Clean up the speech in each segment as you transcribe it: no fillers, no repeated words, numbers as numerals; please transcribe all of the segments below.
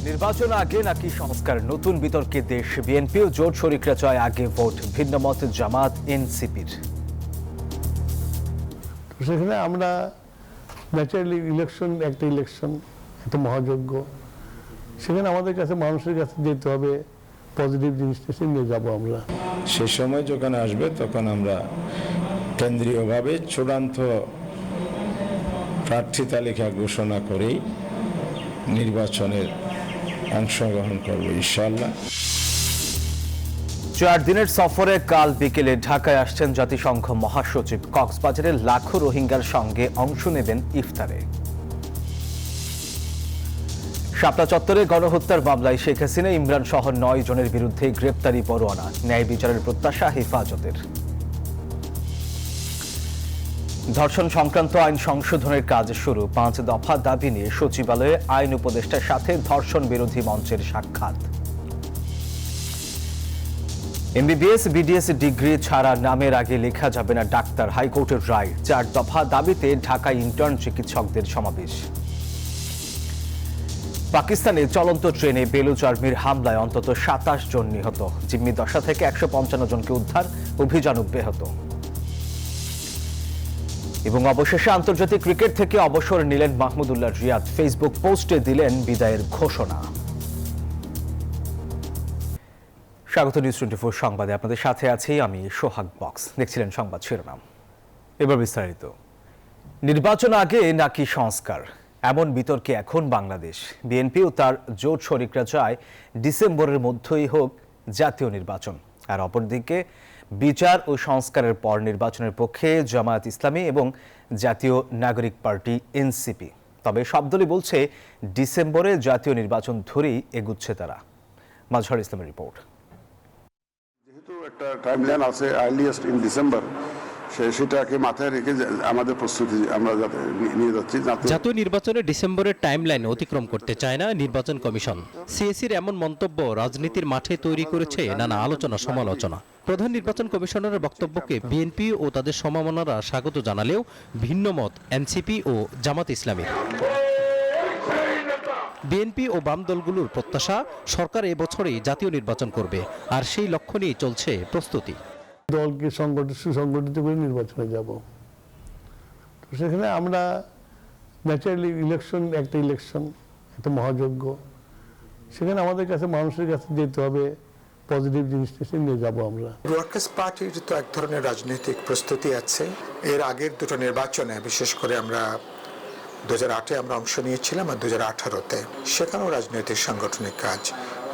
নির্বাচন আগে নাকি সংস্কার, নতুন বিতর্কে দেশ। বিএনপি ও জোট শরিকরা চায় আগে ভোট, ভিন্ন মত জামাত এনসিপির। সেখানে আমরা ন্যাচারালি ইলেকশন একটা মহাযজ্ঞ, সেখানে আমাদের কাছে মানুষের কাছে যেতে হবে, পজিটিভ জিনিসটা নিয়ে যাবো আমরা। সে সময় যখন আসবে তখন আমরা কেন্দ্রীয়ভাবে চূড়ান্ত প্রার্থী তালিকা ঘোষণা করেই নির্বাচনের অংশগ্রহণ করব ইনশাআল্লাহ। 4 দিনের সফরে কাল বিকেলে ঢাকায় আসছেন জাতিসংঘ মহাসচিব। কক্সবাজারের লাখো রোহিঙ্গার সঙ্গে অংশ নেবেন ইফতারে। শাপলা চত্বরে গণহত্যার মামলায় শেখ হাসিনা, ইমরান সহ 9 জনের বিরুদ্ধে গ্রেপ্তারি পরোয়ানা। ন্যায় বিচারের প্রত্যাশা হেফাজতের। ধর্ষণ সংক্রান্ত আইন সংশোধনের কাজ শুরু। 5 দফা দাবি নিয়ে সচিবালয়ে আইন উপদেষ্টার সাথে ধর্ষণ বিরোধী মঞ্চের সাক্ষাৎ। এমবিবিএস বিডিএস ডিগ্রি ছাড়া নামের আগে লেখা যাবে না ডাক্তার, হাইকোর্টের রায়। 4 দফা দাবিতে ঢাকায় ইন্টার্ন চিকিৎসকদের সমাবেশ। পাকিস্তানে চলন্ত ট্রেনে বেলুচ আর্মির হামলায় অন্তত 27 জন নিহত। জিম্মি দশা থেকে 155 জনকে উদ্ধার, অভিযান অব্যাহত। এবং অবশেষে আন্তর্জাতিক ক্রিকেট থেকে অবসর নিলেন মাহমুদুল্লাহ রিয়াদ। ফেসবুক পোস্টে দিলেন বিদায়ের ঘোষণা। স্বাগত নিউজ 24 সংবাদে, আপনাদের সাথে আছি আমি সোহাগ বক্স। দেখছিলেন সংবাদ শিরোনাম, এবার বিস্তারিত। নির্বাচন আগে নাকি সংস্কার, এমন বিতর্কে এখন বাংলাদেশ। বিএনপি ও তার জোট শরিকরা চায় ডিসেম্বরের মধ্যেই হোক জাতীয় নির্বাচন, আর অপরদিকে বিচার ও সংস্কারের পর নির্বাচনের পক্ষে জামায়াত ইসলামী এবং জাতীয় নাগরিক পার্টি এনসিপি। তবে সব দলই বলছে ডিসেম্বরে জাতীয় নির্বাচন ধরেই এগুচ্ছে তারা। মাজহার ইসলামের রিপোর্ট। যেহেতু একটা টাইমলাইন আছে আর্লিয়েস্ট ইন ডিসেম্বর, সেটাকে মাথায় রেখে আমাদের প্রস্তুতি আমরা নিয়ে যাচ্ছি। জাতীয় নির্বাচনে ডিসেম্বরের টাইমলাইন অতিক্রম করতে চায় না নির্বাচন কমিশন। সিএসির এমন মন্তব্য রাজনীতির মাঠে তৈরি করেছে নানা আলোচনা সমালোচনা। প্রধান নির্বাচন কমিশনারের বক্তব্যকে বিএনপি ও তাদের সমমনারা স্বাগত জানালেও ভিন্ন মত এনসিপি ও জামাত ইসলামীর। বিএনপি ও বাম দলগুলোর প্রত্যাশা সরকার এবছরেই জাতীয় নির্বাচন করবে, আর সেই লক্ষ্য নিয়ে চলছে প্রস্তুতি। দলকে সুসংগঠিত করে নির্বাচনে যাব। তো সেখানে আমরা ন্যাচারালি ইলেকশন একটা মহাযজ্ঞ, সেখানে আমাদের কাছে মানুষের কাছে যেতে হবে, পজিটিভ জিনিসটা নিয়ে যাব আমরা। ওয়ার্কার্স পার্টির তো এক ধরনের রাজনৈতিক প্রস্তুতি আছে। এর আগের দুটো নির্বাচনে, বিশেষ করে আমরা 2008-এ আমরা অংশ নিয়েছিলাম আর 2018-তে, সেখানেও রাজনৈতিক সাংগঠনিক কাজ,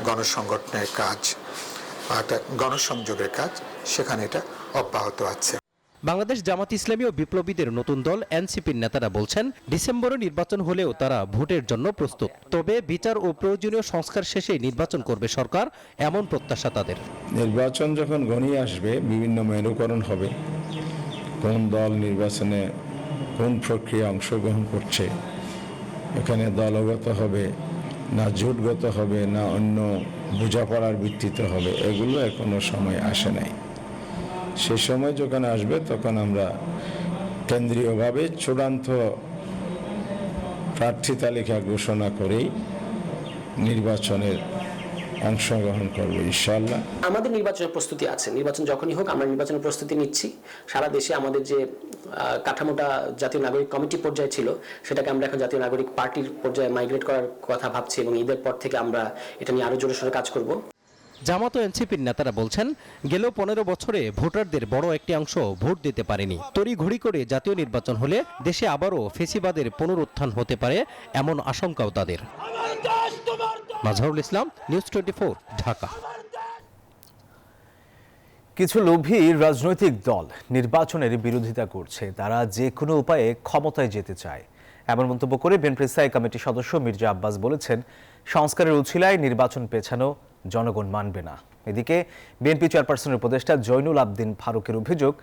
গণসংগঠনের কাজ, গণসংযোগের কাজ, সেখানে এটা অব্যাহত আছে। বাংলাদেশ জামাত ইসলামী ও বিপ্লবীদের নতুন দল এনসিপির নেতারা বলছেন ডিসেম্বরে নির্বাচন হলেও তারা ভোটের জন্য প্রস্তুত। তবে বিচার ও প্রয়োজনীয় সংস্কার শেষে নির্বাচন করবে সরকার, এমন প্রত্যাশা তাদের। নির্বাচন যখন ঘনিয়ে আসবে বিভিন্ন মেরুকরণ হবে, কোন দল নির্বাচনে কোন প্রক্রিয়া অংশগ্রহণ করছে, এখানে দলগত হবে না জোটগত হবে না অন্য বোঝাপড়ার ভিত্তিতে হবে, এগুলো এখনো সময় আসে নাই। সে সময় যখন আসবে তখন আমরা কেন্দ্রীয়ভাবে চূড়ান্ত প্রার্থী তালিকা ঘোষণা করেই নির্বাচনের অংশগ্রহণ করব ইনশাআল্লাহ। আমাদের নির্বাচনের প্রস্তুতি আছে, নির্বাচন যখনই হোক আমরা নির্বাচনের প্রস্তুতি নিচ্ছি। সারা দেশে আমাদের যে কাঠামোটা জাতীয় নাগরিক কমিটি পর্যায়ে ছিল, সেটাকে আমরা এখন জাতীয় নাগরিক পার্টির পর্যায়ে মাইগ্রেট করার কথা ভাবছি, এবং ঈদের পর থেকে আমরা এটা নিয়ে আরো জোরে সোরে কাজ করব। জামাত ও এনসিপির নেতারা বলছেন গেল 15 বছরে ভোটারদের বড় একটি অংশ ভোট দিতে পারেনি। তড়িঘড়ি করে জাতীয় নির্বাচন হলে দেশে আবারও ফেসিবাদের পুনরুত্থান হতে পারে, এমন আশঙ্কাও তাদের। মাজহারুল ইসলাম, নিউজ 24, ঢাকা। কিছু লোভী রাজনৈতিক দল নির্বাচনের বিরোধিতা করছে, তারা যে কোনো উপায়ে ক্ষমতায় যেতে চায়, এমন মন্তব্য করে বিএনপির স্থায়ী কমিটির সদস্য মির্জা আব্বাস বলেছেন সংস্কারের উছিলায় নির্বাচন পেছানো জনগণ মানবে না। এদিকে বিএনপি চেয়ারপারসনের উপদেষ্টা জয়নুল আবদিন ফারুকের অভিযোগ,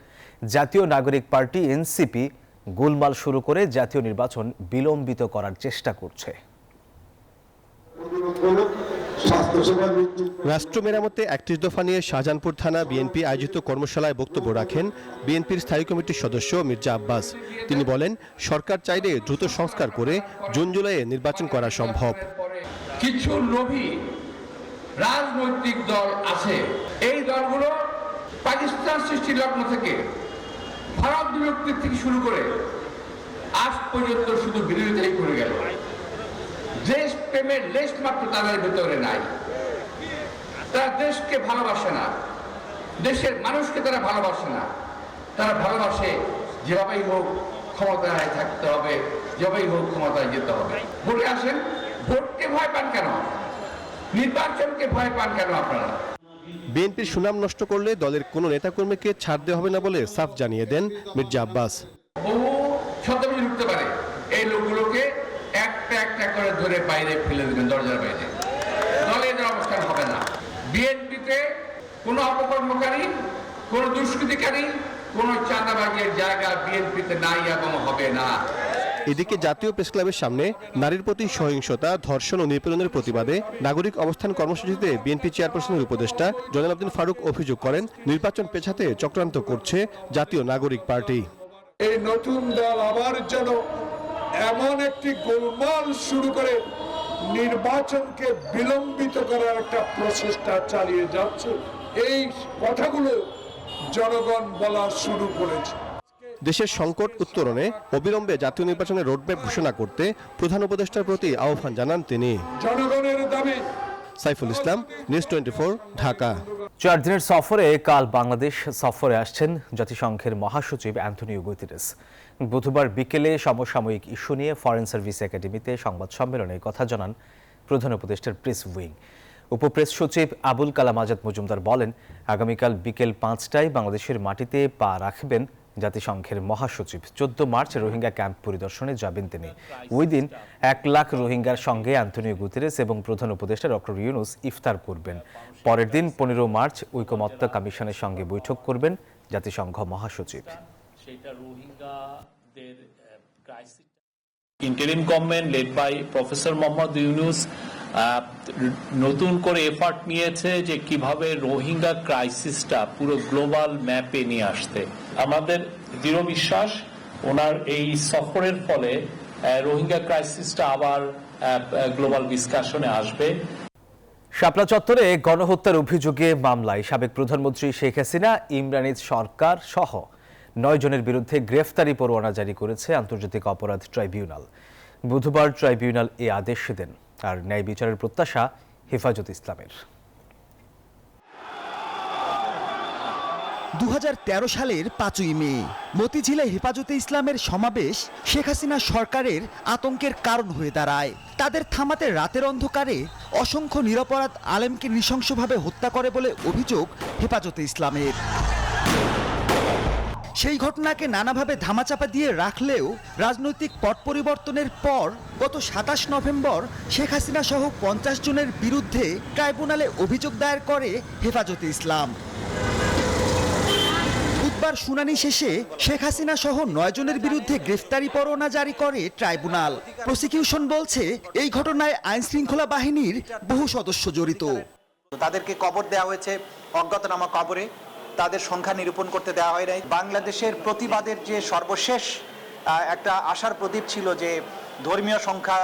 জাতীয় নাগরিক পার্টি এনসিপি গোলমাল শুরু করে জাতীয় নির্বাচন বিলম্বিত করার চেষ্টা করছে। রাষ্ট্র মেরামতে 31 দফা নিয়ে শাহজাহানপুর থানা বিএনপি আয়োজিত কর্মশালায় বক্তব্য রাখেন বিএনপির স্থায়ী কমিটির সদস্য মির্জা আব্বাস। তিনি বলেন, সরকার চাইলে দ্রুত সংস্কার করে জুন জুলাইয়ে নির্বাচন করা সম্ভব। কিছু লোভী রাজনৈতিক দল আছে। এই দলগুলো পাকিস্তান সৃষ্টির লগ্ন থেকে ভারত বিভক্তির থেকে শুরু করে আজ পর্যন্ত শুধু বিরোধিতাই করে গেল। দেশ প্রেমের লেশ মাত্র তাদের ভেতরে নাই। তারা দেশকে ভালোবাসে না, দেশের মানুষকে তারা ভালোবাসে না। তারা ভালোবাসে যেভাবেই হোক ক্ষমতায় থাকতে হবে, যেভাবেই হোক ক্ষমতায় যেতে হবে। ভোটে আসেন, ভোটকে ভয় পান কেন? নির্বাচনকে ভয় পান কেন আপনারা? বিএনপির সুনাম নষ্ট করলে দলের কোনো নেতাকর্মীকে ছাড় দেওয়া হবে না বলে সাফ জানিয়ে দেন মির্জা আব্বাস। বহু ছদ্মবেশে ঢুকতে পারে, এই লোকগুলোকে একটা একটা করে ধরে বাইরে ফেলে দেবেন, দরজার বাইরে। দলে এদের অবস্থান হবে না। বিএনপিতে কোনো অপকর্মকারী, কোনো দুষ্কৃতিকারী, কোনো চাঁদাবাজের জায়গা বিএনপিতে নাই এবং হবে না। এদিকে জাতীয় প্রেসক্লাবের সামনে নারীর প্রতি সহিংসতা, ধর্ষণ ও নিপীড়নের প্রতিবাদে নাগরিক অবস্থান কর্মসূচিতে বিএনপি চেয়ারপারসনের উপদেষ্টা জয়নাল ফারুক অভিযোগ করেন, নির্বাচন পেছাতে চক্রান্ত করছে জাতীয় নাগরিক পার্টি। এই নতুন দল আবার যেন এমন একটি গোলমাল শুরু করে নির্বাচনকে বিলম্বিত করার একটা প্রচেষ্টা চালিয়ে যাচ্ছে, এই কথাগুলো জনগণ বলা শুরু করেছে। দেশের সংকট উত্তরণে অবিলম্বে জাতীয় নির্বাচনের রোডম্যাপ ঘোষণা করতে প্রধান উপদেষ্টার প্রতি আহ্বান জানান তিনি। জনগণের দাবি। সাইফুল ইসলাম, নিউজ 24, ঢাকা। 4 দিনের সফরে কাল বাংলাদেশ সফরে আসছেন জাতিসংঘের মহাসচিব অ্যান্টনিও গুতেরেস। বুধবার বিকেলে সমসাময়িক ইস্যু নিয়ে ফরেন সার্ভিস একাডেমিতে সংবাদ সম্মেলনে কথা জানান প্রধান উপদেষ্টার প্রেস উইং। উপপ্রেস সচিব আবুল কালাম আজাদ মজুমদার বলেন, আগামীকাল বিকেল 5টায় বাংলাদেশের মাটিতে পা রাখবেন জাতিসংঘের মহাসচিব। 14 মার্চ রোহিঙ্গা ক্যাম্প পরিদর্শনে যাবেন তিনি। ওই দিন 1 লাখ রোহিঙ্গার সঙ্গে অ্যান্টনিও গুতেরেস এবং প্রধান উপদেষ্টা ডক্টর ইউনুস ইফতার করবেন। পরের দিন 15 মার্চ ঐকমত্য কমিশনের সঙ্গে বৈঠক করবেন জাতিসংঘ মহাসচিব। Interim government led by professor Mohammad Yunus নতুন করে এফার্ট নিয়েছে যে কিভাবে রোহিঙ্গা ক্রাইসিসটা পুরো গ্লোবাল ম্যাপে নিয়ে আসতে। আমাদের দৃঢ় বিশ্বাস ওনার এই সফরের ফলে রোহিঙ্গা ক্রাইসিসটা আবার গ্লোবাল ডিসকাশনে আসবে। শাপলা চত্বরে গণহত্যার অভিযোগে মামলায় সাবেক প্রধানমন্ত্রী শেখ হাসিনা, ইমরান সরকার সহ 9 জনের বিরুদ্ধে গ্রেফতারি পরোয়ানা জারি করেছে আন্তর্জাতিক অপরাধ ট্রাইব্যুনাল। বুধবার ট্রাইব্যুনাল এ আদেশ দেন। আর ন্যায় বিচারের প্রত্যাশা হেফাজত ইসলামের। 2013 সালের 5ই মে মতিঝিলে হেফাজতে ইসলামের সমাবেশ শেখ হাসিনা সরকারের আতঙ্কের কারণ হয়ে দাঁড়ায়। তাদের থামাতে রাতের অন্ধকারে অসংখ্য নিরপরাধ আলেমকে নৃশংসভাবে হত্যা করে বলে অভিযোগ হেফাজতে ইসলামের। সেই ঘটনাকে নানাভাবে ধামাচাপা দিয়ে রাখলেও রাজনৈতিক পট পরিবর্তনের পর গত 27 নভেম্বর শেখ হাসিনা সহ 50 জনের বিরুদ্ধে ট্রাইব্যুনালে অভিযোগ দায়ের করে হেফাজতে ইসলাম। বুধবার শুনানি শেষে শেখ হাসিনা সহ 9 জনের বিরুদ্ধে গ্রেফতারি পরোয়ানা জারি করে ট্রাইব্যুনাল। প্রসিকিউশন বলছে, এই ঘটনায় আইন শৃঙ্খলা বাহিনীর বহু সদস্য জড়িত। তাদেরকে কবর দেওয়া হয়েছে অজ্ঞাতনামা কবরে, তাদের সংখ্যা নিরূপণ করতে দেওয়া হয় নাই। বাংলাদেশের প্রতিবাদের যে সর্বশেষ একটা আশার প্রদীপ ছিল যে ধর্মীয় সংখ্যা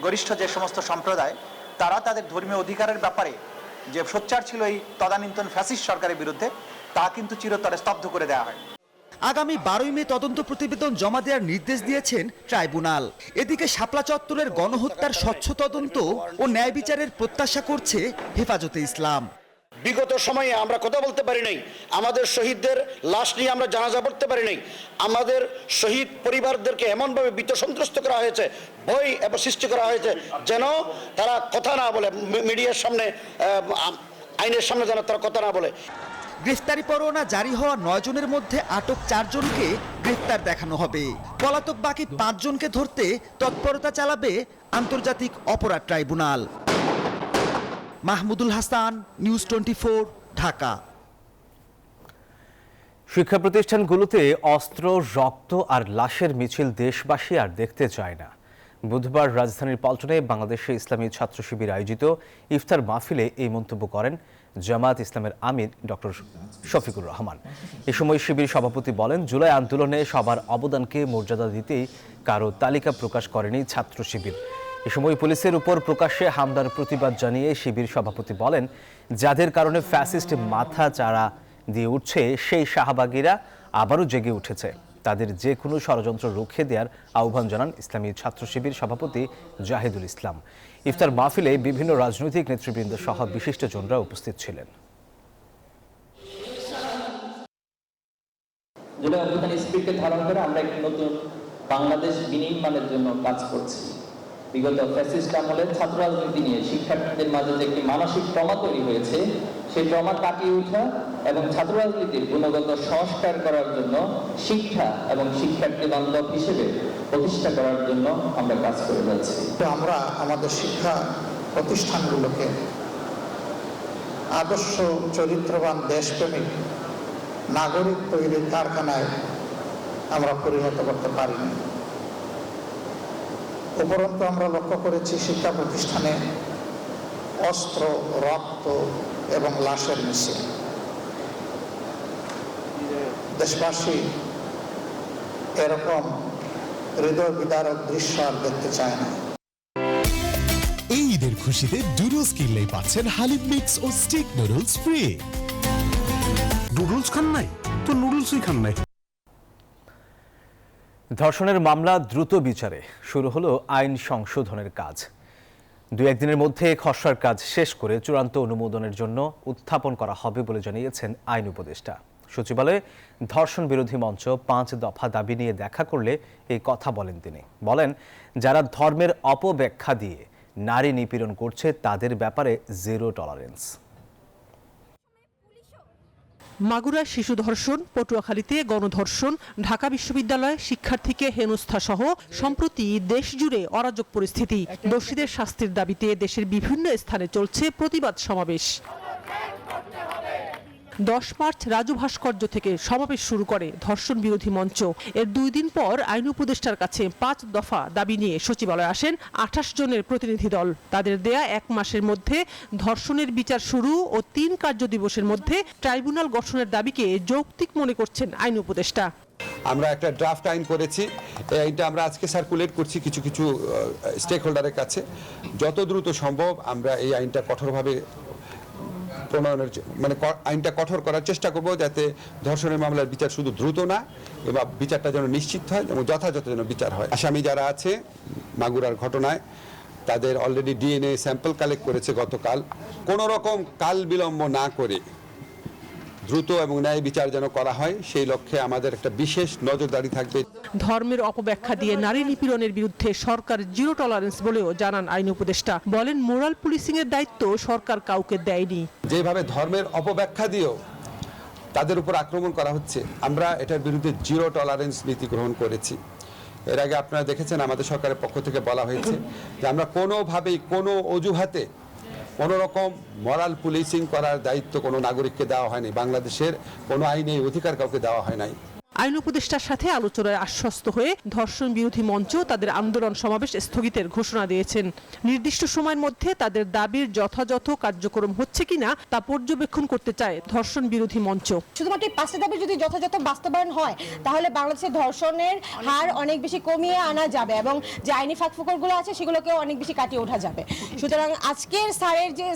গরিষ্ঠ যে সমস্ত সম্প্রদায়, তারা তাদের ধর্মীয় অধিকারের ব্যাপারে যে সোচ্চার ছিল এই তদানীন্তন ফ্যাসিস্ট সরকারের বিরুদ্ধে, তা কিন্তু চিরতরে স্তব্ধ করে দেওয়া হয়। আগামী 12ই মে তদন্ত প্রতিবেদন জমা দেওয়ার নির্দেশ দিয়েছেন ট্রাইব্যুনাল। এদিকে শাপলা চত্বরের গণহত্যার স্বচ্ছ তদন্ত ও ন্যায় বিচারের প্রত্যাশা করছে হেফাজতে ইসলাম। বিগত সময়ে আমরা কথা বলতে পারি নাই, আমাদের শহীদদের লাশ নিয়ে আমরা জানাজা পড়তে পারি নাই, আমাদের শহীদ পরিবারদেরকে এমনভাবে বিত্তসন্ত্রস্ত করা হয়েছে, ভয় এবং সৃষ্টি করা হয়েছে যেন তারা কথা না বলে, মিডিয়ার সামনে আইনের সামনে যেন তারা কথা না বলে। গ্রেফতারি পরোয়ানা জারি হওয়া 9 জনের মধ্যে আটক 4 জনকে গ্রেফতার দেখানো হবে। পলাতক বাকি 5 জনকে ধরতে তৎপরতা চালাবে আন্তর্জাতিক অপরাধ ট্রাইব্যুনাল। মাহমুদুল হাসান, নিউজ 24, ঢাকা। শিক্ষা প্রতিষ্ঠানগুলোতে অস্ত্র, রক্ত আর লাশের মিছিল দেশবাসী আর দেখতে চায় না। বুধবার রাজধানীর পল্টনে বাংলাদেশে ইসলামী ছাত্র শিবির আয়োজিত ইফতার মাহফিলে এই মন্তব্য করেন জামায়াত ইসলামের আমির ডক্টর শফিকুর রহমান। এ সময় শিবির সভাপতি বলেন, জুলাই আন্দোলনে সবার অবদানকে মর্যাদা দিতেই কারো তালিকা প্রকাশ করেনি ছাত্র শিবির। এ সময় পুলিশের উপর প্রকাশ্যে হামলার প্রতিবাদ জানিয়ে শিবির সভাপতি বলেন, যাদের কারণে ফ্যাসিস্ট মাথা চাড়া দিয়ে উঠছে সেই শাহবাগীরা আবারও জেগে উঠেছে। তাদের যে কোনো ষড়যন্ত্র রুখে দেওয়ার আহ্বান জানান ইসলামী ছাত্র শিবির সভাপতি জাহিদুল ইসলাম। ইফতার মাহফিলে বিভিন্ন রাজনৈতিক নেতৃবৃন্দ সহ বিশিষ্টজনরা উপস্থিত ছিলেন। জুলাই অভ্যুত্থান স্পিরিটকে ধারণ করে আমরা একটি নতুন বাংলাদেশ বিনির্মাণের জন্য কাজ করছি। বিগত ফ্যাসিস্ট আমলের ছাত্র রাজনীতি নিয়ে শিক্ষার্থীদের মাঝে যে একটি মানসিক ট্রমা তৈরি হয়েছে, সেই ট্রমা কাটিয়ে ওঠা এবং ছাত্র রাজনীতির গুণগত সংস্কার করার জন্য শিক্ষা এবং শিক্ষার্থী বান্ধব হিসেবে প্রতিষ্ঠা করার জন্য আমরা কাজ করে যাচ্ছি। আমরা আমাদের শিক্ষা প্রতিষ্ঠানগুলোকে আদর্শ চরিত্রবান দেশপ্রেমিক নাগরিক তৈরির কারখানায় আমরা পরিণত করতে পারিনি। উপরন্তু আমরা লক্ষ্য করেছি শিক্ষা প্রতিষ্ঠানে অস্ত্র, রক্ত এবং লাশের মিছিল। দেশবাসী এরকম হৃদয় বিদারক দৃশ্য আর দেখতে চায় না। এই ঈদের খুশিতে ডুডলস কিনলেই পাচ্ছেন হালিম মিক্স ও স্টিক নুডলস ফ্রি। নুডলস খান নাই তো নুডলসই খান নাই। ধর্ষণের মামলা দ্রুত বিচারে শুরু হলো আইন সংশোধনের কাজ। 2-1 দিনের মধ্যে খসড়ার কাজ শেষ করে চূড়ান্ত অনুমোদনের জন্য উত্থাপন করা হবে বলে জানিয়েছেন আইন উপদেষ্টা। সচিবালয়ে ধর্ষণ বিরোধী মঞ্চ 5 দফা দাবি নিয়ে দেখা করলে এই কথা বলেন তিনি। বলেন, যারা ধর্মের অপব্যাখ্যা দিয়ে নারী নিপীড়ন করছে তাদের ব্যাপারে জিরো টলারেন্স। মাগুরায় শিশু ধর্ষণ, পটুয়াখালীতে গণধর্ষণ, ঢাকা বিশ্ববিদ্যালয়ে শিক্ষার্থীকে হেনস্থা সহ সম্প্রতি দেশ জুড়ে অরাজক পরিস্থিতি। দোষীদের শাস্তির দাবিতে দেশের বিভিন্ন স্থানে চলছে প্রতিবাদ সমাবেশ। 10 মার্চ রাজু ভাস্কর্য থেকে সমাবেশ শুরু করে ধর্ষণ বিরোধী মঞ্চ। এর 2 দিন পর আইন উপদেষ্টার কাছে 5 দফা দাবি নিয়ে সচিবালয়ে আসেন 28 জনের প্রতিনিধি দল। তাদের দেয়া 1 মাসের মধ্যে ধর্ষণের বিচার শুরু ও 3 কার্য দিবসের মধ্যে ট্রাইব্যুনাল গঠনের দাবিকে যৌক্তিক মনে করছেন আইন উপদেষ্টা। আমরা একটা ড্রাফট আইন করেছি, এই আইনটা আমরা আজকে সার্কুলেট করছি কিছু কিছু স্টেক হোল্ডারের কাছে। যত দ্রুত সম্ভব আমরা এই আইনটা কঠোরভাবে প্রণয়নের মানে আইনটা কঠোর করার চেষ্টা করব, যাতে ধর্ষণের মামলার বিচার শুধু দ্রুত না এবং বিচারটা যেন নিশ্চিত হয় এবং যথাযথ যেন বিচার হয়। আসামি যারা আছে মাগুরার ঘটনায় তাদের অলরেডি ডিএনএ স্যাম্পল কালেক্ট করেছে গতকাল। কোনো রকম কাল বিলম্ব না করে দ্রুত এবং ন্যায় বিচার যেন করা হয়, সেই লক্ষ্যে আমাদের একটা বিশেষ নজরদারি থাকবে। ধর্মের অপব্যাখ্যা দিয়ে নারী নিপীড়নের বিরুদ্ধে সরকার জিরো টলারেন্স বলেও জানান আইন উপদেষ্টা। বলেন, মোরাল পুলিশিং এর দায়িত্ব সরকার কাউকে দেয়নি। যেভাবে ধর্মের অপব্যাখ্যা দিয়েও তাদের উপর আক্রমণ করা হচ্ছে, আমরা এটার বিরুদ্ধে জিরো টলারেন্স নীতি গ্রহণ করেছি। এর আগে আপনারা দেখেছেন আমাদের সরকারের পক্ষ থেকে বলা হয়েছে যে আমরা কোনোভাবেই কোনো অজুহাতে কোনো রকম মরাল পুলিশিং করার দায়িত্ব কোনো নাগরিককে দেওয়া হয়নি। বাংলাদেশের কোনো আইনে অধিকার কাউকে দেওয়া হয় নাই। আইন উপদেষ্টার সাথে আলোচনায় আশ্বস্ত হয়ে ধর্ষণ বিরোধী মঞ্চ তাদের আন্দোলন সমাবেশ স্থগিতের ঘোষণা দিয়েছেন। নির্দিষ্ট সময়ের মধ্যে তাদের দাবির যথাযথ কার্যক্রম হচ্ছে কিনা তা পর্যবেক্ষণ করতে চায় ধর্ষণ বিরোধী মঞ্চ। শুধুমাত্র 5টা দাবি যদি যথাযথ বাস্তবায়ন হয় তাহলে বাংলাদেশের ধর্ষণের হার অনেক বেশি কমিয়ে আনা যাবে এবং যে আইনি ফাঁকফোকরগুলো আছে সেগুলোকেও অনেক বেশি কাটিয়ে ওঠা যাবে। সুতরাং আজকের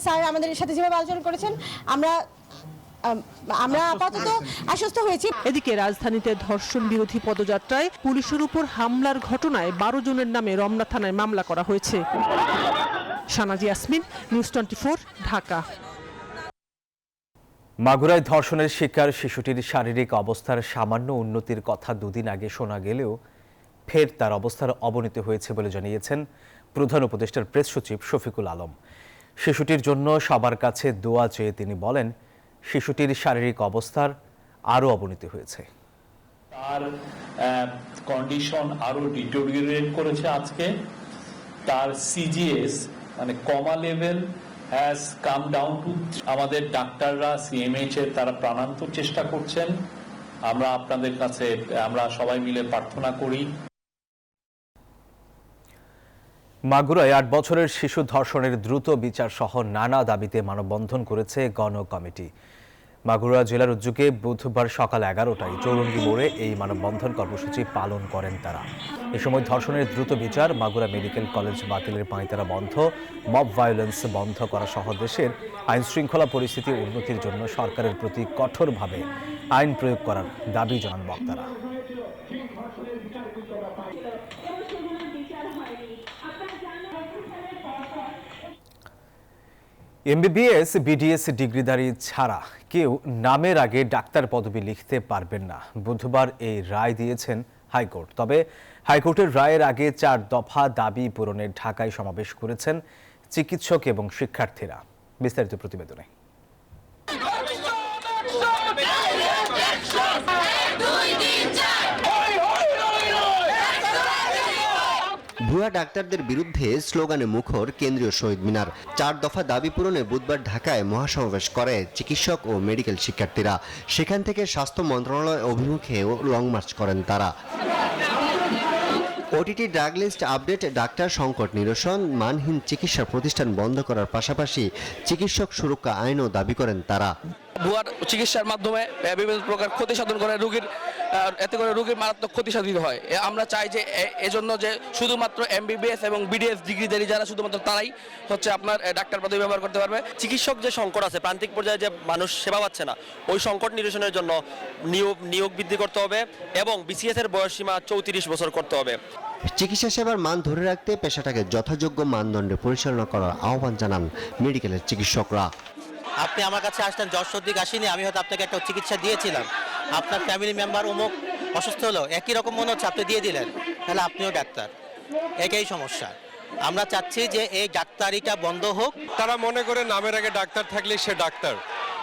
স্যার আমাদের সাথে যেভাবে আলোচনা করেছেন আমরা আপাতত আশ্বস্ত হয়েছি। এদিকে রাজধানীতে ধর্ষণ বিরোধী পদযাত্রায় পুলিশের উপর হামলার ঘটনায় 12 জনের নামে রমনা থানায় মামলা করা হয়েছে। শানাজি ইয়াসমিন, নিউজ 24, ঢাকা। মাগুরায় ধর্ষণের শিকার শিশুটির শারীরিক অবস্থার সামান্য উন্নতির কথা 2 দিন আগে শোনা গেলেও ফের তার অবস্থার অবনতি হয়েছে বলে জানিয়েছেন প্রধান উপদেষ্টার প্রেস সচিব শফিকুল আলম। শিশুটির জন্য সবার কাছে দোয়া চেয়ে তিনি বলেন, শিশুটির শারীরিক অবস্থার আরও অবনতি হয়েছে। তার কন্ডিশন আরো ডিটোরিয়েট করেছে। আজকে তার সিজিএস মানে কমা level has come down to. আমাদের ডাক্তাররা সিএমএইচ এর তারা প্রাণান্তর চেষ্টা করছেন। আমরা আপনাদের কাছে আমরা সবাই মিলে প্রার্থনা করি। মাগুরায় 8 বছরের শিশু ধর্ষণের দ্রুত বিচার সহ নানা দাবিতে মানববন্ধন করেছে গণ কমিটি। মাগুরা জেলার উদ্যোগে বুধবার সকাল 11টায় চৌরঙ্গি মোড়ে এই মানববন্ধন কর্মসূচি পালন করেন তারা। এ সময় ধর্ষণের দ্রুত বিচার, মাগুরা মেডিকেল কলেজ বাতিলের পাঁয়তারা বন্ধ, মব ভায়োলেন্স বন্ধ করা সহ দেশের আইন শৃঙ্খলা পরিস্থিতি উন্নতির জন্য সরকারের প্রতি কঠোরভাবে আইন প্রয়োগ করার দাবি জানান বক্তারা। এমবিবিএস, বিডিএস ডিগ্রিধারী ছাড়া কেউ নামের আগে ডাক্তার পদবি লিখতে পারবেন না। বুধবার এই রায় দিয়েছেন হাইকোর্ট। তবে হাইকোর্টের রায়ের আগে 4 দফা দাবি পূরণে ঢাকায় সমাবেশ করেছেন চিকিৎসক এবং শিক্ষার্থীরা। বিস্তারিত প্রতিবেদনে। ভুয়া ডাক্তারদের বিরুদ্ধে স্লোগানে মুখর কেন্দ্রীয় শহীদ মিনার। 4 দফা দাবি পূরণে বুধবার ঢাকায় মহাসমাবেশ করে চিকিৎসক ও মেডিকেল শিক্ষার্থীরা। সেখান থেকে স্বাস্থ্য মন্ত্রণালয় অভিমুখে লং মার্চ করেন তারা। ওটিটি ড্রাগ লিস্ট আপডেট, ডাক্তার সংকট নিরসন, মানহীন চিকিৎসা প্রতিষ্ঠান বন্ধ করার পাশাপাশি চিকিৎসক সুরক্ষা আইনও দাবি করেন তারা। ভুয়া চিকিৎসার মাধ্যমে বিভিন্ন প্রকার ক্ষতি সাধন করে রোগীর, এতে করে রোগীর মারাত্মক ক্ষতি সাধিত হয়। আমরা চাই যে এজন্য যে শুধুমাত্র এমবিবিএস এবং বিডিএস ডিগ্রিধারী যারা শুধুমাত্র তারাই হচ্ছে আপনার ডাক্তার পদবি ব্যবহার করতে পারবে। চিকিৎসক যে সংকট আছে, প্রান্তিক পর্যায়ে যে মানুষ সেবা পাচ্ছে না, ওই সংকট নিরসনের জন্য নিয়োগ বৃদ্ধি করতে হবে এবং বিসিএস এর বয়সসীমা 34 বছর করতে হবে। চিকিৎসা সেবার মান ধরে রাখতে পেশাটাকে যথাযোগ্য মানদণ্ডে পরিচালনা করার আহ্বান জানান মেডিকেলের চিকিৎসকরা। আপনি আমার কাছে আসলেন, জ্বর সর্দি কাশি নিয়ে, আমি হয়তো আপনাকে একটা চিকিৎসা দিয়েছিলাম, আপনার ফ্যামিলি মেম্বার অমুক অসুস্থ হলো, একই রকম মনে হচ্ছে আপনি দিয়ে দিলেন, তাহলে আপনিও ডাক্তার, একই সমস্যা। আমরা চাচ্ছি যে এই ডাক্তারিটা বন্ধ হোক। তারা মনে করে নামের আগে ডাক্তার থাকলে সে ডাক্তার,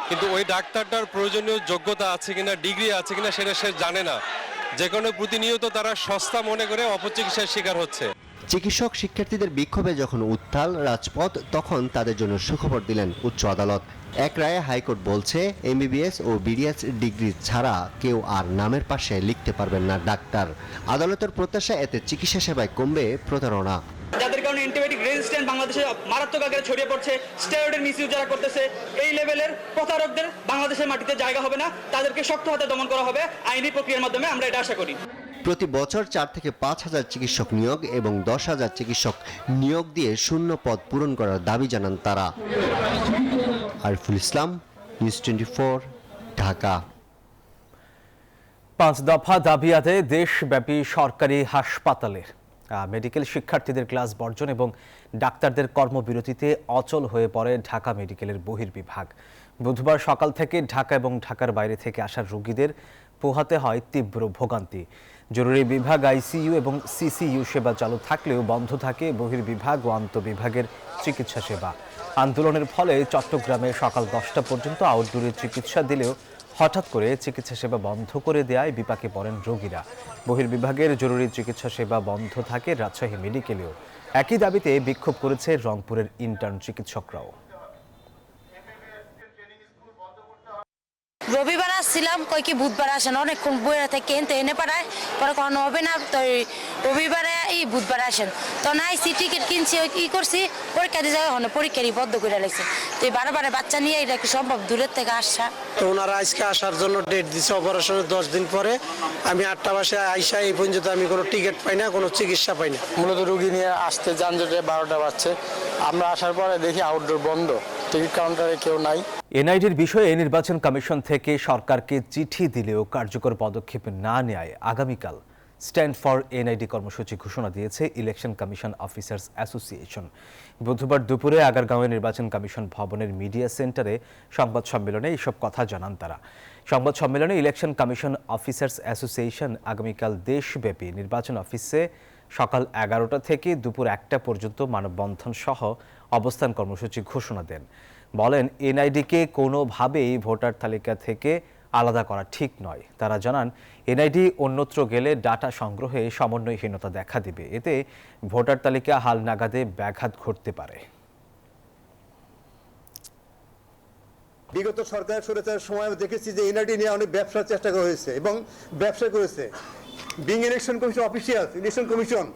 কিন্তু ওই ডাক্তারটার প্রয়োজনীয় যোগ্যতা আছে কিনা, ডিগ্রি আছে কিনা সেটা সে জানে না। যে কোনো প্রতিনিয়ত তারা সস্তা মনে করে অপচিকিৎসার শিকার হচ্ছে। চিকিৎসক শিক্ষার্থীদের বিক্ষোভে যখন উত্তাল রাজপথ, তখন তাদের জন্য সুখবর দিলেন উচ্চ আদালত। এক রায়ে হাইকোর্ট বলছে এমবিবিএস ও বিডিএস ডিগ্রি ছাড়া কেউ আর নামের পাশে লিখতে পারবেন না ডাক্তার। আদালতের প্রত্যাশা, এতে চিকিৎসা সেবায় কমবে প্রতারণা। যাদের কারণে অ্যান্টিবায়োটিক রেজিস্ট্যান্ট বাংলাদেশে মারাত্মক আকারে ছড়িয়ে পড়ছে, স্টেরয়েডের মিসইউজ যারা করতেছে, এই লেভেলের প্রতারকদের বাংলাদেশের মাটিতে জায়গা হবে না, তাদেরকে শক্ত হাতে দমন করা হবে আইনি প্রক্রিয়ার মাধ্যমে, আমরা এটা আশা করি। প্রতি বছর 4 থেকে 5 হাজার চিকিৎসক নিয়োগ এবং 10 হাজার চিকিৎসক নিয়োগ দিয়ে শূন্য পদ পূরণ করার দাবি জানান তারা। আরিফুল ইসলাম, নিউজ 24, ঢাকা। 5 দফা দাবি আদায়ে দেশব্যাপী সরকারি হাসপাতালের মেডিকেল শিক্ষার্থীদের ক্লাস বর্জন এবং ডাক্তারদের কর্মবিরতিতে অচল হয়ে পড়ে ঢাকা মেডিকেলের বহির্বিভাগ। বুধবার সকাল থেকে ঢাকা এবং ঢাকার বাইরে থেকে আসা রোগীদের পোহাতে হয় তীব্র ভোগান্তি। জরুরি বিভাগ, আইসিইউ এবং সিসিইউ সেবা চালু থাকলেও বন্ধ থাকে বহির্বিভাগ ও আন্তঃবিভাগের চিকিৎসা সেবা। আন্দোলনের ফলে চট্টগ্রামে সকাল 10টা পর্যন্ত আউটডোরে চিকিৎসা দিলেও হঠাৎ করে চিকিৎসা সেবা বন্ধ করে দেওয়ায় বিপাকে পড়েন রোগীরা। বহির্বিভাগের জরুরি চিকিৎসা সেবা বন্ধ থাকে রাজশাহী মেডিকেলেও। একই দাবিতে বিক্ষোভ করেছে রংপুরের ইন্টার্ন চিকিৎসকরাও। রবিবার আসছিলাম, কই কি বুধবার আসেন, অনেকক্ষণ বইরা থেকে এনে পাঠায়, পরে কোনো হবে না, তো রবিবারে বুধবার আসেন। তো আইসি টিকিট কিনছি, কি করছি, পরীক্ষা দিয়ে যাওয়া হলো, পরীক্ষারই বদ্ধ করে লাগছে। তো বারে বাচ্চা নিয়ে এটা কি সম্ভব, দূরের থেকে আসা। তো ওনারা আজকে আসার জন্য ডেট দিচ্ছে অপারেশনের 10 দিন পরে। আমি 8টা বাসায় আইসা এই পর্যন্ত আমি কোনো টিকিট পাই না, কোনো চিকিৎসা পাই না। মূলত রুগী নিয়ে আসতে যানজটে 12টা বাজছে। আমরা আসার পরে দেখি আউটডোর বন্ধ, টিকিট কাউন্টারে কেউ নাই। এনআইডির বিষয়ে নির্বাচন কমিশন থেকে সরকারকে চিঠি দিলেও কার্যকর পদক্ষেপ না নেয় আগামীকাল স্ট্যান্ড ফর এনআইডি কর্মসূচি ঘোষণা দিয়েছে ইলেকশন কমিশন অফিসার্স অ্যাসোসিয়েশন। বুধবার দুপুরে আগারগাঁওয়ে নির্বাচন কমিশন ভবনের মিডিয়া সেন্টারে সংবাদ সম্মেলনে এসব কথা জানান তারা। সংবাদ সম্মেলনে ইলেকশন কমিশন অফিসার্স অ্যাসোসিয়েশন আগামীকাল দেশব্যাপী নির্বাচন অফিসে সকাল 11টা থেকে দুপুর 1টা পর্যন্ত মানববন্ধন সহ অবস্থান কর্মসূচি ঘোষণা দেন। বলেন, এনআইডিকে কোনোভাবেই ভোটার তালিকা থেকে আলাদা করা ঠিক নয়। তারা জানান, এনআইডি অন্যত্র গেলে ডাটা সংগ্রহে সমন্বয়হীনতা দেখা দিবে, এতে ভোটার তালিকা হালনাগাদে ব্যাঘাত ঘটতে পারে। বিগত সরকারের স্বৈরাচারের সময় দেখেছি যে এনআইডি নিয়ে অনেক ব্যবসার চেষ্টা করা হয়েছে এবং ব্যবসা করেছে। Being election commission official election commission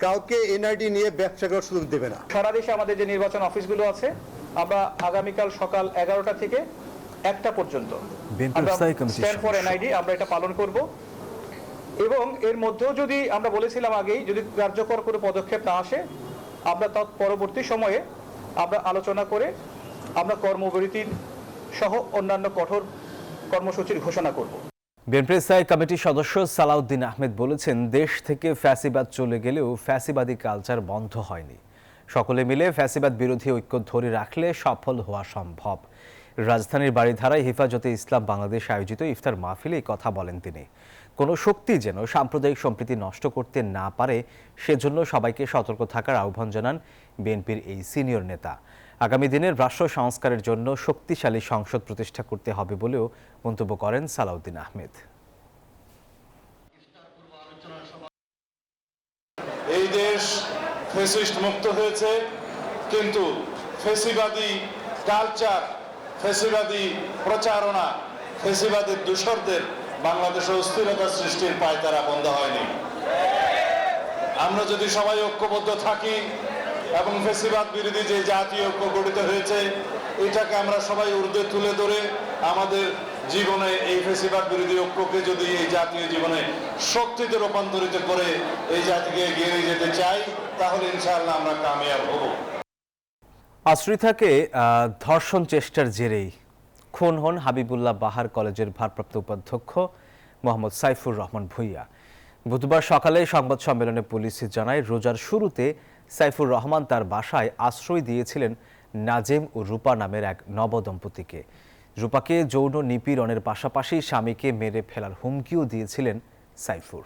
কাউকে এনআইডি নিয়ে ব্যবসা করার সুযোগ দেবে না। সারা দেশে আমাদের যে নির্বাচন অফিসগুলো আছে, আমরা আগামীকাল সকাল 11টা থেকে 1টা পর্যন্ত বিএনপির স্থায়ী কমিটির স্ট্যান্ড ফর সদস্য। এনআইডি আমরা এটা পালন করব এবং এর মধ্যেও যদি আমরা বলেছিলাম আগেই যদি কার্যকর করে পদক্ষেপ না আসে আমরা পরবর্তী সময়ে আমরা আলোচনা করে আমরা কর্মবিরতির সহ অন্যান্য কঠোর কর্মসূচির ঘোষণা করব। বিএনপির স্থায়ী কমিটির সদস্য সালাউদ্দিন আহমেদ বলেছেন, দেশ থেকে ফ্যাসিবাদ চলে গেলেও ফ্যাসিবাদী কালচার বন্ধ হয়নি। সকলে মিলে ফ্যাসিবাদ বিরোধী ঐক্য ধরে রাখলে সফল হওয়া সম্ভব। রাজধানীর বাড়িধারায় হেফাজতে ইসলাম বাংলাদেশ আয়োজিত ইফতার মাহফিলে এই কথা বলেন তিনি। কোনো শক্তি যেন সাম্প্রদায়িক সম্প্রীতি নষ্ট করতে না পারে সেজন্য সবাইকে সতর্ক থাকার আহ্বান জানান বিএনপির এই সিনিয়র নেতা। আগামী দিনের রাষ্ট্র সংস্কারের জন্য শক্তিশালী সংসদ প্রতিষ্ঠা করতে হবে বলেও মন্তব্য করেন সালাউদ্দিন আহমেদ। এই দেশ ফ্যাসিস্ট মুক্ত হয়েছে, কিন্তু ফ্যাসিবাদী কালচার, ফ্যাসিবাদী প্রচারণা, ফ্যাসিবাদী দূষরদের বাংলাদেশে অস্থিরতা সৃষ্টির পায়তারা বন্ধ হয়নি। আমরা যদি সবাই ঐক্যবদ্ধ থাকি এবং ফ্যাসিবাদ বিরোধী যে জাতীয় ঐক্য গঠিত হয়েছে এটাকে আমরা সবাই ঊর্ধ্বে তুলে ধরে আমাদের জীবনে এই ফ্যাসিবাদ বিরোধী ঐক্যকে যদি এই জাতীয় জীবনে শক্তিতে রূপান্তরিত করে এই জাতিকে এগিয়ে নিয়ে যেতে চাই, তাহলে ইনশাআল্লাহ আমরা কামিয়াব হব। আশ্রিতাকে ধর্ষণ চেষ্টার জেরেই খুন হন হাবিবুল্লাহ বাহার কলেজের ভারপ্রাপ্ত উপাধ্যক্ষ মোহাম্মদ সাইফুর রহমান ভূঁইয়া। বুধবার সকালে সংবাদ সম্মেলনে পুলিশ জানায়, রোজার শুরুতে সাইফুর রহমান তার বাসায় আশ্রয় দিয়েছিলেন নাজেম ও রূপা নামের এক নবদম্পতিকে। রূপাকে যৌন নিপীড়নের পাশাপাশি স্বামীকে মেরে ফেলার হুমকিও দিয়েছিলেন সাইফুর।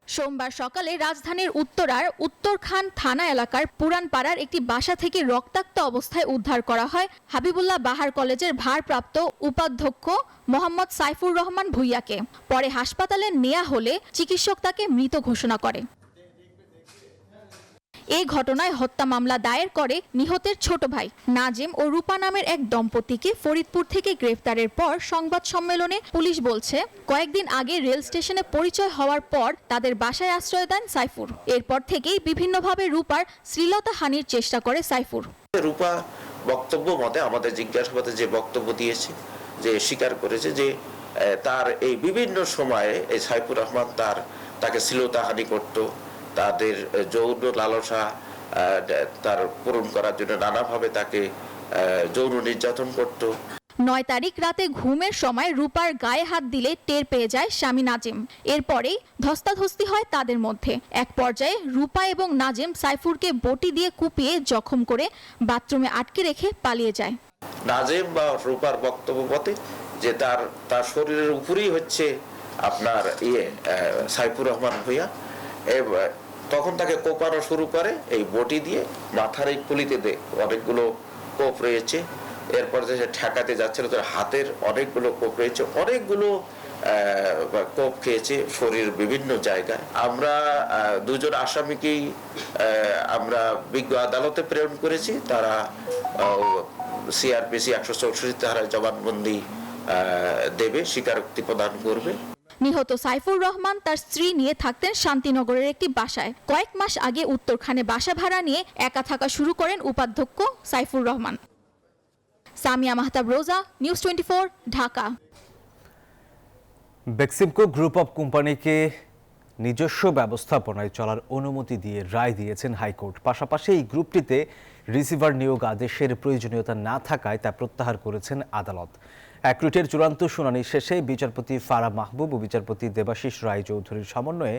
সোমবার সকালে রাজধানীর উত্তরার উত্তরখান থানা এলাকার পুরানপাড়ার একটি বাসা থেকে রক্তাক্ত অবস্থায় উদ্ধার করা হয় হাবিবুল্লাহ বাহার কলেজের ভারপ্রাপ্ত উপাধ্যক্ষ মোহাম্মদ সাইফুর রহমান ভূঁইয়াকে। পরে হাসপাতালে নেওয়া হলে চিকিৎসক তাকে মৃত ঘোষণা করে। এই ঘটনায় হত্যা মামলা দায়ের করে নিহতের ছোট ভাই নাজিম ও রূপা নামের এক দম্পতিকে ফরিদপুর থেকে গ্রেফতারের পর সংবাদ সম্মেলনে পুলিশ বলছে, কয়েকদিন আগে রেল স্টেশনে পরিচয় হওয়ার পর তাদের বাসায় আশ্রয় দেন সাইফুর। এরপর থেকেই বিভিন্নভাবে রূপার শ্লীলতাহানির চেষ্টা করে সাইফুর। রূপা বক্তব্য মতে আমাদের জিজ্ঞাসাবাদে যে বক্তব্য দিয়েছে, যে স্বীকার করেছে যে তার এই বিভিন্ন সময়ে এই সাইফুর রহমান তাকে শ্লীলতাহানি করত, তাদের যৌন লালসা তার পূরণ করার জন্য নানাভাবে তাকে যৌন নির্যাতন করত। 9 তারিখ রাতে ঘুমের সময় রূপার গায়ে হাত দিলে টের পেয়ে যায় স্বামী নাজিম। এরপরেই ধস্তাধস্তি হয় তাদের মধ্যে। এক পর্যায়ে রূপা এবং নাজিম সাইফুরকে বটি দিয়ে কুপিয়ে জখম করে বাথরুমে আটকে রেখে পালিয়ে যায়। নাজিম বা রূপার বক্তব্য মতে যে তার শরীরের উপরেই হচ্ছে আপনার সাইফুর রহমান ভূঁইয়া, তখন তাকে কোপানো শুরু করে এই বটি দিয়ে, মাথার এই খুলিতে অনেকগুলো কোপ রয়েছে। এরপর যে ঠেকাতে যাচ্ছিল তার হাতের অনেকগুলো কোপ রয়েছে, অনেকগুলো কোপ খেয়েছে শরীর বিভিন্ন জায়গায়। আমরা দুজন আসামিকেই আমরা বিজ্ঞ আদালতে প্রেরণ করেছি। তারা সিআরপিসি 164 ধারায় জবানবন্দি দেবে, স্বীকারোক্তি প্রদান করবে। নিহত সাইফুর রহমান তার স্ত্রী নিয়ে থাকতেন শান্তিনগরের একটি বাসায়। কয়েক মাস আগে উত্তরখানে বাসা ভাড়া নিয়ে একা থাকা শুরু করেন উপাধ্যক্ষ সাইফুর রহমান। সামিয়া মাহতাব রোজা, news 24, Dhaka. Beximco group of কোম্পানিকে নিজস্ব ব্যবস্থাপনায় চলার অনুমতি দিয়ে রায় দিয়েছেন হাইকোর্ট। পাশাপাশি এই গ্রুপটিতে রিসিভার নিয়োগ আদেশের প্রয়োজনীয়তা না থাকায় তা প্রত্যাহার করেছেন আদালত। এক রিটের চূড়ান্ত শুনানি শেষে বিচারপতি ফারাহ মাহবুব ও বিচারপতি দেবাশিস রায় চৌধুরীর সমন্বয়ে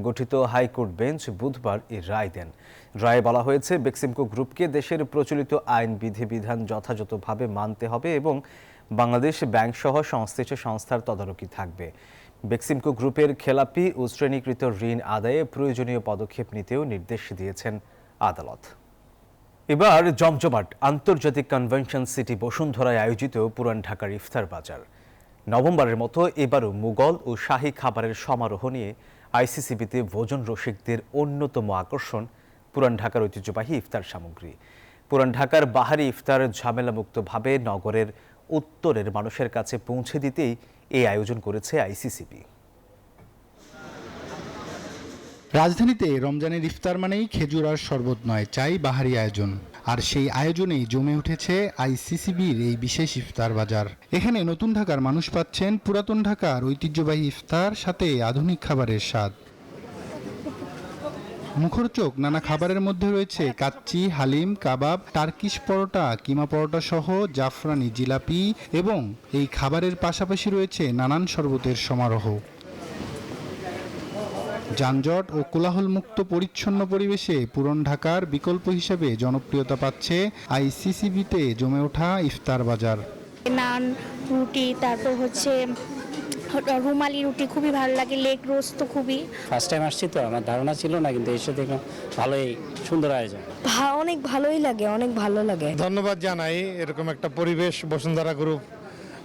গঠিত হাইকোর্ট বেঞ্চ বুধবার এই রায় দেন। রায়ে বলা হয়েছে, বেক্সিমকো গ্রুপকে দেশের প্রচলিত আইন বিধিবিধান যথাযথভাবে মানতে হবে এবং বাংলাদেশ ব্যাংক সহ সংশ্লিষ্ট সংস্থার তদারকি থাকবে। বেক্সিমকো গ্রুপের খেলাপি ও শ্রেণীকৃত ঋণ আদায়ে প্রয়োজনীয় পদক্ষেপ নিতেও নির্দেশ দিয়েছেন আদালত। এবার জমজমাট আন্তর্জাতিক কনভেনশন সিটি বসুন্ধরায় আয়োজিত পুরান ঢাকার ইফতার বাজার। নভেম্বরের মতো এবারও মুঘল ও শাহী খাবারের সমারোহ নিয়ে আইসিসিবিতে ভোজন রসিকদের অন্যতম আকর্ষণ পুরান ঢাকার ঐতিহ্যবাহী ইফতার সামগ্রী। পুরান ঢাকার বাহারি ইফতার ঝামেলামুক্তভাবে নগরের উত্তরের মানুষের কাছে পৌঁছে দিতেই এই আয়োজন করেছে আইসিসিবি। রাজধানীতে রমজানের ইফতার মানেই খেজুর আর শরবত নয়, চাই বাহারি আয়োজন। আর সেই আয়োজনেই জমে উঠেছে আইসিসিবির এই বিশেষ ইফতার বাজার। এখানে নতুন ঢাকার মানুষ পাচ্ছেন পুরাতন ঢাকার ঐতিহ্যবাহী ইফতার, সাথে আধুনিক খাবারের স্বাদ। মুখরোচক নানা খাবারের মধ্যে রয়েছে কাচ্চি, হালিম, কাবাব, টার্কিশ পরোটা, কিমা পরোটা সহ জাফরানি জিলাপি, এবং এই খাবারের পাশাপাশি রয়েছে নানান শরবতের সমারোহ। যানজট ও কোলাহলমুক্ত পরিচ্ছন্ন পরিবেশে পুরন ঢাকার বিকল্প হিসেবে জনপ্রিয়তা পাচ্ছে আইসিসিবিতে জমে ওঠা ইফতার বাজার। নান, রুটি, তারপর হচ্ছে রুমালি রুটি খুবই ভালো লাগে, লেগ রোস্ট তো খুবই। ফার্স্ট টাইম আসছি তো আমার ধারণা ছিল না, কিন্তু এসে দেখলাম ভালোই সুন্দর আয়োজন। অনেক ভালোই লাগে, অনেক ভালো লাগে। ধন্যবাদ জানাই এরকম একটা পরিবেশ বসুন্ধরা গ্রুপ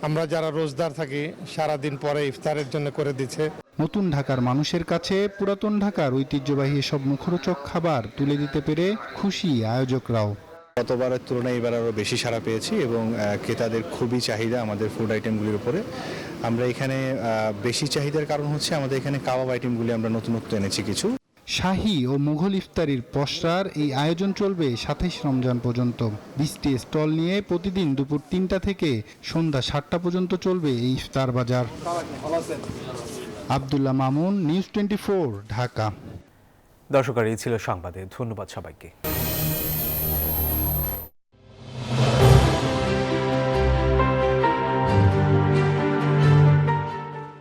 আমরা যারা রোজদার থাকি সারাদিন পরে ইফতারের জন্য করে দিচ্ছে। নতুন ঢাকার মানুষের কাছে পুরাতন ঢাকার ঐতিহ্যবাহী এসব মুখরোচক খাবার তুলে দিতে পেরে খুশি আয়োজকরাও। গতবারের তুলনায় এবার আরও বেশি সাড়া পেয়েছি এবং ক্রেতাদের খুবই চাহিদা আমাদের ফুড আইটেমগুলির উপরে। আমরা এখানে বেশি চাহিদার কারণ হচ্ছে আমাদের এখানে কাবাব আইটেমগুলি আমরা নতুনত্ব এনেছি কিছু। শাহী ও মুঘল ইফতারির পসরার এই আয়োজন চলবে 27 রমজান পর্যন্ত। 20টি স্টল নিয়ে প্রতিদিন দুপুর 3টা থেকে সন্ধ্যা 7টা পর্যন্ত চলবে এই ইফতার বাজার। আব্দুল্লাহ মামুন, নিউজ 24, ঢাকা। দর্শক, এই ছিল সংবাদে। ধন্যবাদ সবাইকে।